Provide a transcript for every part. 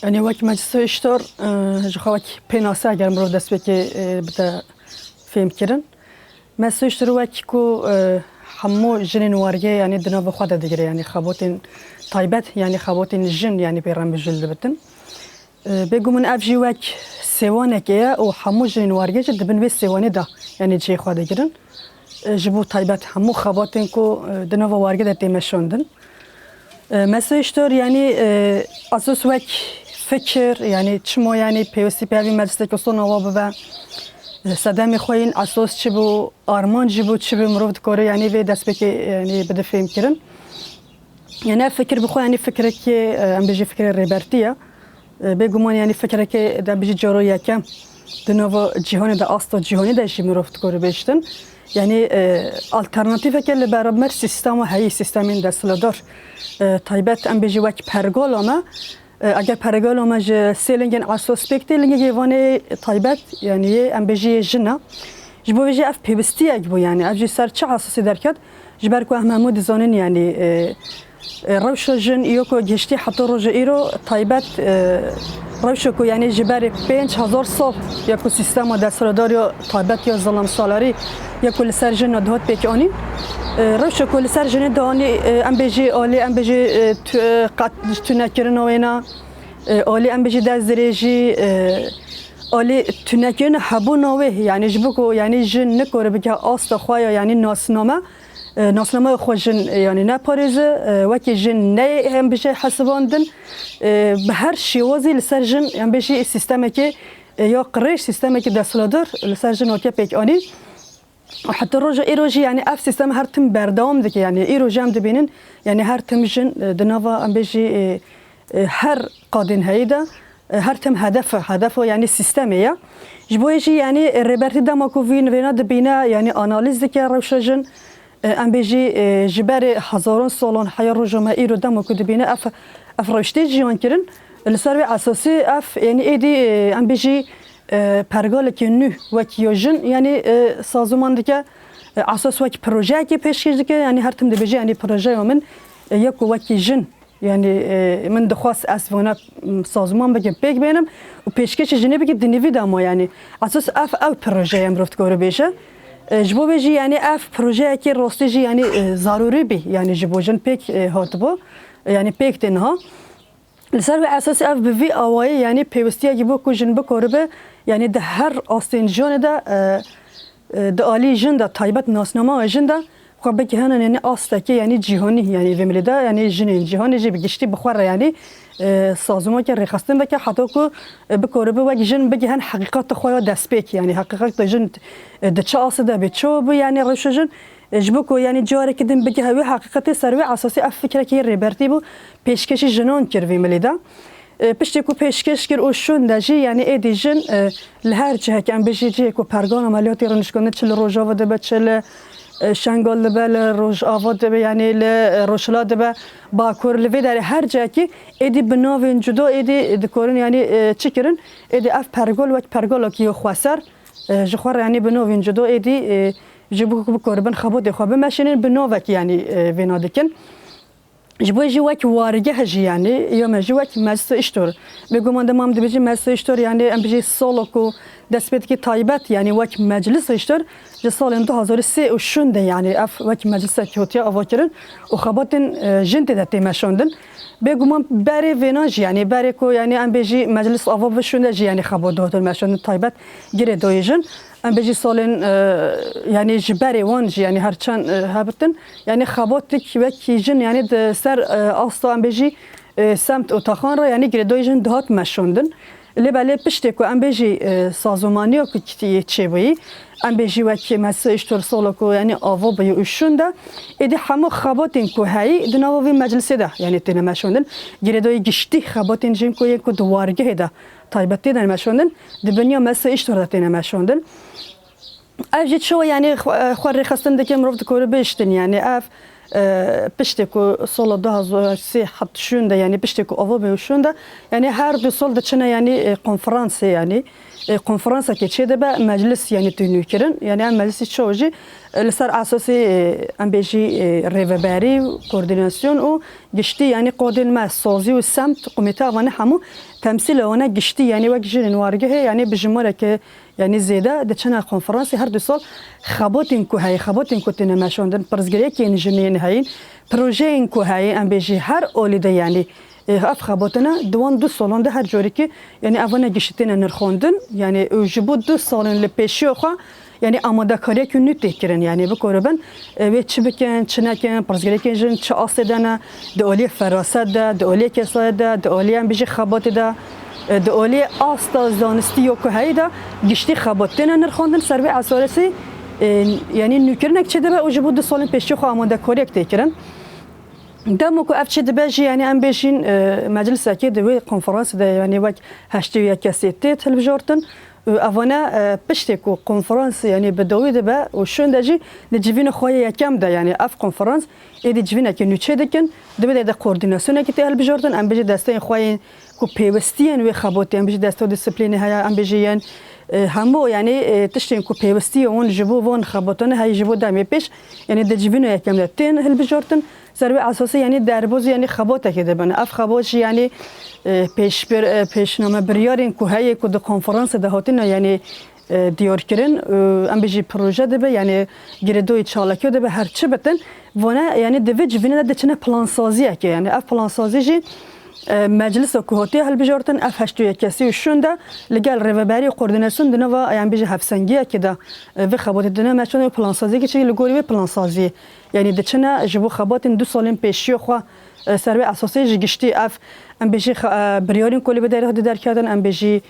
يعني وقت مجلس اشتر جخوك بيناسا اگر مرو دست بکی بده فهم کردن مجلس اشتر وقت کو همو جنین وارگه يعني دنا بخواد دیگه يعني خباتين طيبات يعني خباتين جن يعني بيرم بجلد بتن بيجو من أفجي وقت سوانه كيا أو همو جنین وارگه جد بن بس سوانه ده يعني جي خواد دیگرن جبو طيبات همو خباتين کو دنا وارگه ده تیمشوندن مثلا اشتر يعني أساس وك فكر يعني تشمو يعني بيوسي بيابي مجلسك وصلنا وابا صدام خوين أساس شبو أرمان جبو شبو مروفد كوري يعني في دست بكي يعني بده فهم كرن يعني فكر بخو يعني فكرك أم بيجي فكر الريبرتية بيجومان يعني فكرك ده بيجي جارو يكم دنوا جهان ده أصلا جهاني ده شيء مروفد كوري بيشتن يعني alternative که برابر سیستم و هایی سیستمین دستلدار طیبت ام بيجي وقت پرگال آمه اگر پرگال آمه ج سیلنگن اساس بکتی لنگ یوانه طیبت یعنی ام بيجي جنا جبو بيجي اف پیوستی اگبو يعني اجی سر چه اساسی درکد جبر کو محمود زانن يعني روش جن يوكو جشتي حتى رجع إيرو طيبات روشكو يعني جبر 5000 سال يكو سيستم دستوردار يا طيبات يا ظلم سالاري يكو لسر جن دهات بيكاني روشكو لسر جن دهاني ام بيجي آلي ام بيجي قط تنكرن وينا آلي ام بيجي دزريجي آلي تنكرن حبو نوه يعني جبكو يعني جن نكور بكا أصل خوايا يعني ناسنامه ناسنامه خوشن يعني نپاریزه وکی جن نه هم بشه حساباندن به هر شیوازی لسر جن هم بشه سیستمی که یا قریش سیستمی که دستلادر لسر جن وکی پیکانی و حتی روز ایروجی يعني اف سیستم هر تم بردام دکی يعني ایروجی هم دبینن يعني هر تم جن دنوا هم بشه هر قادن هیدا هر تم هدفه يعني سیستمیه جبویجی يعني ربرتی دماکوین وینا دبینه يعني آنالیز دکی روش جن ام بيجي جباري هزاران سالان حياة رجما إيرو دم وكدبينه اف روشتي جيان كرن السربي اساسي اف يعني ايدي ام بيجي پرگال که نو وکیوجن يعني سازمان دیگه اساس وک پروژه کی پیشکش دیگه يعني هر تم دبیجی يعني پروژه من یک وکیجن يعني من دخواست اسوانا سازمان بگم پیک بینم و پیشکش جنبی که دنیوی دما يعني اساس اف او پروژه ام رفت کار بشه جبو بيجي يعني اف بروجه كي روستيجي يعني ضروري بي يعني جبو جن بيك هاتبو يعني بيك تنها لسر اساس اف بفي اواي يعني بيوستيا جبو كو جن بكوربه يعني ده هر استين جون ده عالی جن ده طيبت ناسنامه جن ده خو بك هنا يعني استكي يعني جهاني يعني فيملدا يعني جن جهاني جي بگشتي بخور يعني سازمان که رخصتن بکه حتی که بکره و جن بگه هن حقیقت خواه دست بک يعني حقیقت جن دچه آسده به چه بو يعني روش جن جبکو يعني جاره کدیم بگه هوی حقیقت سروی اساسی اف فکر که ریبرتی بو پیشکش جنان کروی ملیدا پشتی کو پیشکش کر اوشون دجی يعني ایدی جن لهر جهه که ام بجی جه کو پرگان عملیاتی رنشکنه چل روجا و دبه چل شنگال لبل روج آواد به يعني لروشلات به باکور لوی در هر جایی که ایدی بناوین جدا ایدی دکورن يعني چیکرن ایدی اف پرگال وقت پرگال کی خواسر جخور يعني بناوین جدا ایدی جبو بکوربن خبود خواب ماشینن بناوک يعني وینادکن جبوی جوک وارگه هجی يعني یا جوک مجلس اشتر بگمان دمام دبیجی مجلس اشتر يعني ام بيجي سالکو دسبت کی طایبت يعني وک مجلس اشتر جسال 2003 و شونده يعني اف وک مجلس کیوتیا آواکرن و خباتن جنت دتی مشوندن بگمان بری ویناج يعني بری کو يعني ام بيجي مجلس آوا بشونده يعني خبات دهتون مشوندن طایبت گره دایجن ام بيجي سالن يعني جبري وانج يعني هرچن هبتن يعني خباتك وکی جن يعني سر آستا ام بيجي سمت اتاخان را يعني گره دایجن دهات مشوندن لباله پشت کو ام بيجي سازمانيو کو کتی چوي ام بيجي وکی مس اشتر سالو کو يعني آوا بي وشونده ایدی همه خباتین کو هی دناوی مجلس ده يعني تنه مشوندن گره دای گشتي خباتین جن کو یک دوارگه ده طيبتي ده مشوندن دبنيا مس اشتر تنه مشوندن اجت شو يعني خور خستن دكم رفض كور بيشتن يعني اف بشتكو صول ده سي حط شون ده يعني بشتكو أفو بيوشون ده يعني هر دو صول ده شنا يعني قنفرانس يعني قنفرانس كي ده بقى مجلس يعني تنوكرن يعني مجلس شوجي لسر أساسي ام بيجي ريفباري كورديناسيون و جشتي يعني قادن ما سازي والسمت قميتا وانا همو تمثيل وانا گشتی یعنی وقت جن وارگه یعنی بجماره که یعنی زیاده دچنا کنفرانسی هر دو سال خباتین کو هی خباتین کو تنه مشوندن پرزگری که انجینین هین پروژه این کو هی ام بیجی هر اولیده یعنی اف خباتنا دوان دو سالان ده هر جوری که یعنی اونا گشتین نرخوندن یعنی جبود دو سالن لپیشی خو یعنی آماده کاری که نیت کردن یعنی بکوربن و چی بکن چی نکن پرزگری که جن چه آسیدنه دالی فراست ده دالی کسایت ده دالی هم بیش خبات ده دالی آستا زانستی و که هیدا گشتی خباتنا نرخوندن سر به اساسی یعنی نکرنک چه ده و جبود دو سال پیشی خو آماده کاری کردن دمو که افشی دبیجی یعنی ام بیشین مجلس اکید و کنفرانس ده یعنی وقت هشتی یک کسیتی تلویزیون اونا پشتی کو کنفرانس یعنی بدوی ده با و شون دجی نجیبین خواه یکم ده یعنی اف کنفرانس ایدی جیبین که نوچه دکن دبی ده کوردیناسیون که تلویزیون ام بیشی دسته خواه کو پیوستین و خباتی ام بیشی دسته دیسپلینی های ام بیشین همو یعنی تشتین کو پیوستی اون جبو وان خباتان های جبو دمی پیش یعنی دجیبین یکم ده تین تلویزیون سروی اساسی یعنی دربوز یعنی خبات که دبن اف خباتش یعنی پیشنامه بریارین که هایی که دو کنفرانس ده هاتین یعنی دیار کردن ام بیشی پروژه ده یعنی گردوی چالکی ده هر چه بتن ونا یعنی دوی جوینه ده چنه پلان سازیه که یعنی اف پلان سازی جی مجلس حکومتی هل بجارتن اف هشتو یک کسی شونده لگل روبری کوردیناسیون دنیا و یعنی بیش هفسنگیه که ده و خبات دنیا مشون پلان سازی که چی لگوری و پلان سازی یعنی دچنا جبو خبات دو سالین پیشی خو سر به اساسی گشتی اف ام بیشی بریارین کلی به دره در کردن ام بیشی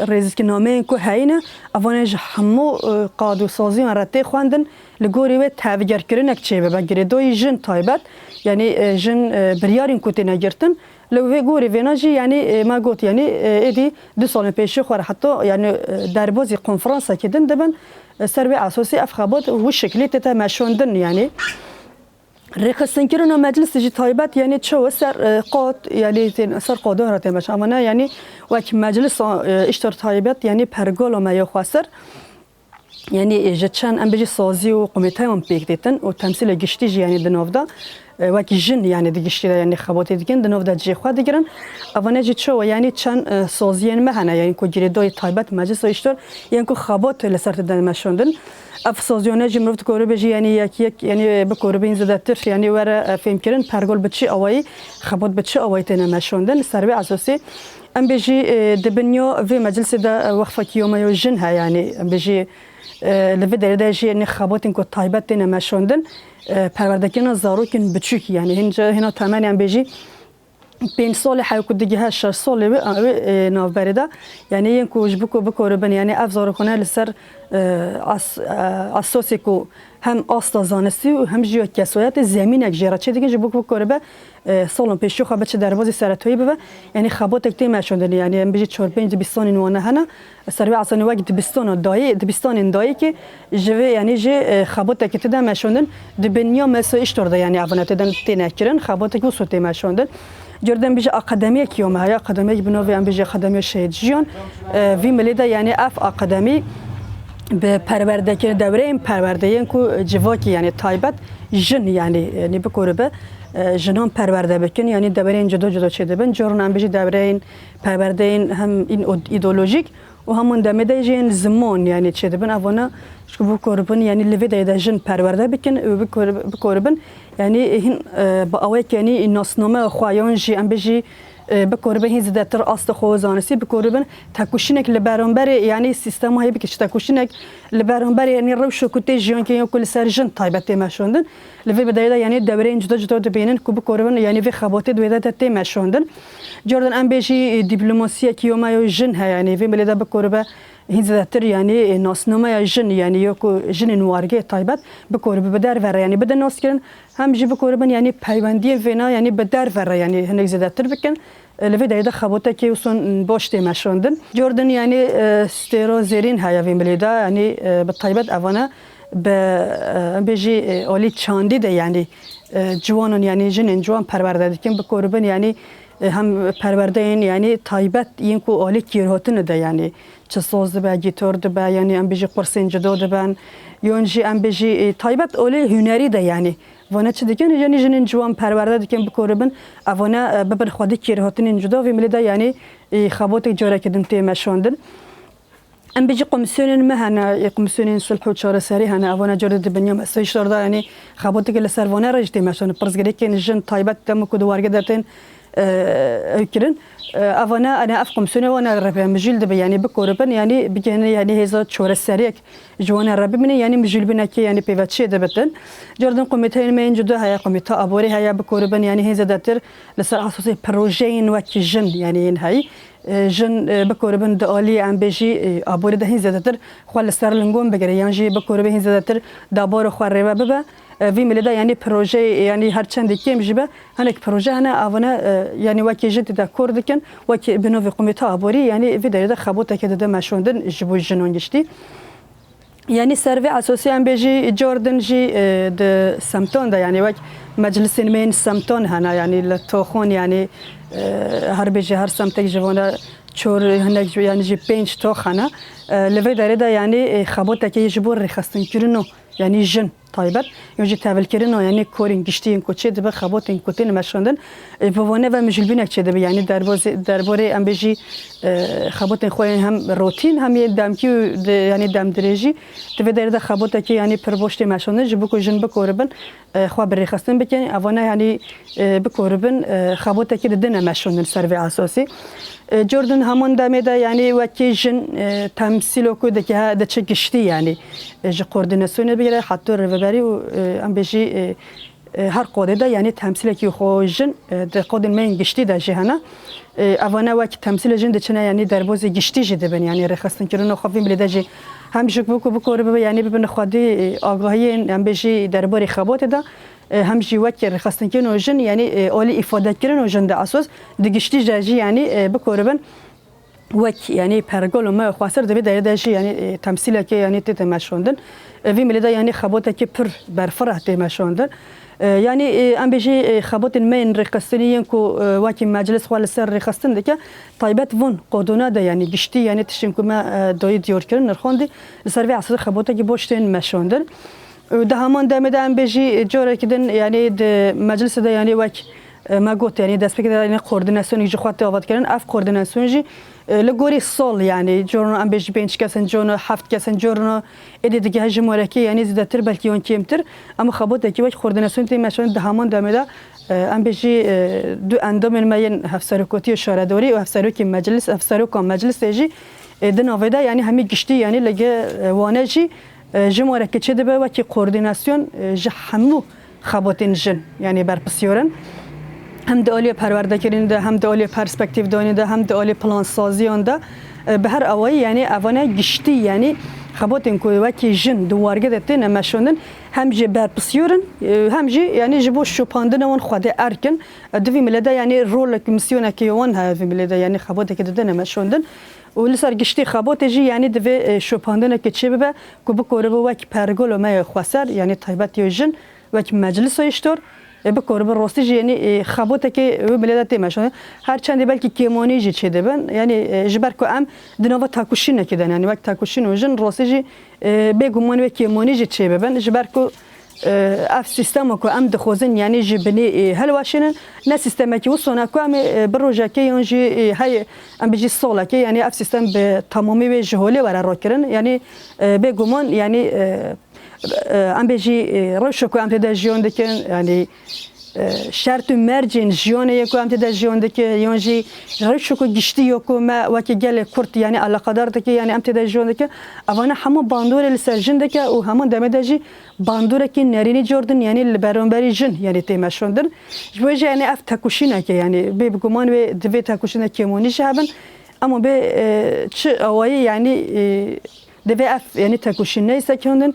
ریزک نامه کو هینه اوانج همو قادو سازی و رته خواندن لگوری و تفکر کردن چه به گردوی جن تایبت یعنی جن بریارین کوتی نگرتن لو گوری ویناجی یعنی ما گفت یعنی ایدی دو سال پیش خور حتی یعنی در بازی کنفرانس کردن دبن سر به اساسی افخابات و شکلی تا مشوندن یعنی رخصتن کردن مجلس جی تایبت یعنی چه سر قاد یعنی سر قاده را تمش اما نه یعنی وقت مجلس اشتر تایبت یعنی پرگال و میا خسر یعنی جتشان ام بيجي سازي وقوميتها من بيكتن وتمثيل جشتي يعني دنوفدا وكي جن يعني دجشتي يعني خباتي دكن دنوفدا جي خوا دگرن اوانه جي چو يعني چن سازيان مهنه يعني كو جريدوي تايبت مجلس اشتر يعني كو خبات لسرت دن مشوندن اف سازيونه جي مرفت كورو بيجي يعني يك يعني بكورو بين زدتر يعني ورا فهم كرن پرگول بچي اوي خبات بچي اوي تن مشوندن سربي اساسي ام بيجي دبنيو في مجلس دا وقفه يوم يو جنها يعني ام بيجي لفه درجه يعني خباتين كو تايبت نماشوندن پروردگان زاروکن بچوک یعنی هنا تمامی هم بیجی 5 سال حیوک دیگه 6 سال ناو برده یعنی این کوچ بکوربن یعنی افزار کنه لسر اساسی کو هم آستا زانستی و هم جیو کسایت زمین اجرا چه دیگه جبوک بکوربه سالن پیشو خب چه دروازه سرطوی به یعنی خبات اکتی مشوندن یعنی هم بیجی 4 5 دبستان نوانه هنا سر به اصلا وقت دبستان دایی دبستان دایی که جوه یعنی ج خبات اکتی ده مشوندن دبنیا مسا اشترده یعنی اونات دن تنکرن خبات کو سوت مشوندن جردن بیش اکادمی کیوم های اکادمی بنوی ام بیش اکادمی شهید جیان وی ملیده یعنی اف اکادمی به پرورده که دوره این پرورده این کو جواکی یعنی تایبت جن یعنی بکوربه جنان پرورده بکن یعنی دوره این جدا چه دبن جرن ام بیش دوره این پرورده این هم این ایدئولوژیک و همون دمیده جن زمان یعنی چه دبن اونا شو بکوربن یعنی لوی دایده جن پرورده بکن و بکوربن یعنی این با اوایک یعنی ناسنامه خوایان جی ام بیشی بکوربن هیچ دتر آست خوازانسی بکوربن تکوشینک لبرانبر یعنی سیستم های بکش تکوشینک لبرانبر یعنی روش کتی جیان که یکل سرجن تایبت مشوندن لوی بدایده یعنی دوره این جدا دبینن کو بکوربن یعنی وی خباته دویده تی مشوندن جردن ام بیشی دیپلماسی کیومای جن ها یعنی وی ملیدا بکوربه هیچ دتر یعنی ناسنامه جن یعنی یکو جن نوارگه تایبت بکوربه بدر وره یعنی بدن ناس کردن هم جی بکوربن یعنی پیوندی وینا یعنی بدر وره یعنی هنگ زدتر بکن لوی دایده خباته که اصلا باش تیمشوندن جردن یعنی استرا زرین های وی ملیدا یعنی به تایبت اوانه به بیشی عالی چاندی ده یعنی جوانان یعنی جن جوان پرورده دکن بکوربن یعنی هم پرورده این یعنی تایبت این کو عالی کیرهاتن ده یعنی چه ساز به گیتار ده یعنی ام بیشی قرصین جدا ده بن یونجی ام بیشی تایبت عالی هنری ده یعنی وانا چه دیگه یعنی جنین جوان پرورده دیگه بکوربن اوانا ببر خودی کیر هاتن جدا و ملی دا یعنی خبات جاره کدن تی مشاندن ام بيجي قمسيون مهنا قمسيون صلح وشارة سري هنا أوانا جرد بنيا مسويش داردا يعني خبطك اللي سروانا رجتي مثلا برزقري كين الجن طيبات تم كده وارجدتين أكرن أوانا أنا أفقم سنة وأنا ربي مجيل دب يعني بكوربن يعني بيجي يعني هذا شارة سريك جوانا ربي مني يعني مجيل بناكي يعني بيفتشي دبتن جردن قمتين ما ينجدوا هيا قمتا أبوري هيا بكوربن يعني هذا دتر لسر أساسي بروجين وكي جن يعني هاي جن بکوربن دالی ام بيجي ابوري ده زیادتر خال سر لنگون بگیره یعنی جی بکوربن زیادتر دابار خوره و ببه وی ملدا یعنی پروژه یعنی هر چند کیم جبه هنک پروژه هنا اوانا یعنی وکی جد ده کوردکن وکی بنوی قومیتا ابوري یعنی وی داره خبوته که ده مشوندن جبو جنون گشتی يعني سرفي اساسي ام بيجي جوردن جي د سمتون ده يعني وك مجلس من سمتون هنا يعني لتوخون يعني هر بيجي هر سمتك جوانا چور هناك يعني جي بينج توخنا لفي داريدا يعني خبوتك يجبر رخصتن كرنو يعني جن طيبت يجي تابل كرنو يعني كورين گشتين كوچه دبه خبوتين كوتين مشوندن بوونه و مجلبينك چه دبه يعني درباره ام بيجي خبوتين خوين هم روتين هم دمكي يعني دم درجي دبه داريدا خبوتك يعني پربوشت مشوندن جبو جن بكوربن خو برخصتن بكن اوانا يعني بكوربن خبوتك ددنا مشوندن سرفي اساسي جوردن همان دمه يعني وكي جن تمثيل کو دكه د چه گشتي يعني ج کوردیناسیون بگیره حتی رهبری و ام بيجي هر قاده ده يعني تمثيل کی خوجن د قادن من گشتي ده جهنه اوانا وقت تمثيل جن د چنه يعني دربوز گشتي جده بن يعني رخصتن کرن خوفیم بلیده جي هم جک بو بکور يعني ببن خادي آگاهی ام بيجي درباري خبات ده هم جي وقت رخصتن کرن جن يعني اولي افاده کرن جن ده اساس د گشتي جاجي يعني بکوربن وك يعني برجول ما خاصر دبي ده شيء يعني تمثيله كي يعني تتمشوندن في ملدا يعني خبوته كي بر برفره تمشوندن يعني ام بيجي خبوت المين رخصتنيين كو وكي مجلس خال سر رخصتن دكه طيبت فون قدونا ده يعني گشتي يعني تشنكو ما دوي ديور كرن نرخوندي لسر اساس خبوته كي بوشتين مشوندن وده همان دم ام بيجي جوره كدن يعني مجلس ده يعني وك ما قلت يعني دست بكده يعني کوردیناسیون يجي خاطر آواد کردن اف کوردیناسیون جي لگوری سال يعني جورنا ام بيج بينش كسن جورنا حفت كسن جورنا ادي دقه هجموركي يعني زدتر بلكي اون كيمتر اما خبوت كي وجه کوردیناسیون تي مشون دهمان دمدا ام بيجي دو اندام المين هفسروكوتي شاردوري و هفسروكي مجلس هفسروكم مجلس يجي دنوفدا يعني همي گشتي يعني لگه وانجي جموركي چه دبه وكي کوردیناسیون جحمو خبوتين جن يعني برپسیورن هم دالی پرورده کردن ده هم دالی پرسپکتیو دانی ده هم دالی پلان سازیان ده به هر اوایی یعنی اوانه گشتی یعنی خباتن کوی وکی جن دوارگه دته نمشوندن هم جی برپسیورن هم جی یعنی جبو شوپاندن اون خود ارکن دوی ملده یعنی رول کمیسیون کی اون ها دوی ملده یعنی خبات که دته نمشوندن ولسر گشتی خبات جی یعنی دوی شوپاندن که چه به کو بکوره به وک پرگول ما خسر یعنی طیبت یوجن وک مجلس ایشتور بکور براستی یعنی خباته که بلدت میشه هر چندی بلکه کیمانی جی چه دبن یعنی جبر کو ام دنوا تاکوشی نکردن یعنی وقت تاکوشی نوجن راستی بگمان و کیمانی جی چه ببن جبر کو اف سیستم کو ام دخوزن یعنی جبنی هل واشنن نه سیستم کی وصلنا کو ام بروجا کی یونجی های ام بيجي صولا کی یعنی اف سیستم به تمامی و جهولی ور راکرن یعنی بگمان یعنی ام بيجي روشو كو ام تدا جيون دك يعني شرط مرجين جيون يكو ام تدا جيون دك يونجي روشو كو گشتي يكو ما وكي جل كرت يعني على قدر دك يعني ام تدا جيون دك اوانا همو باندور لسرجن دك و همون دمداجي باندور كي نريني جوردن يعني البرونبري جن يعني تيمشوندن جوجي يعني اف تاكوشينا كي يعني بيبگمان و دبي تاكوشينا كيموني شابن اما به چ اوي يعني دبي اف يعني تاكوشينا يسكوندن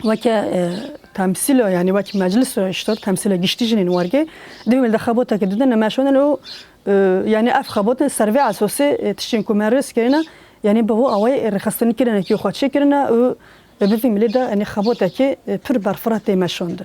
وك تمثيل يعني وك مجلس اشتر تمثيل گشتي جنين وارجه دبي ده خبوته كده دنا ماشون لو يعني اف خبوته سرفي اساسي تشين كوميرس كينا يعني بو اوي رخصتني كده كي خاطش كده و بفهم لدا يعني خبوته كي بر برفرات ماشون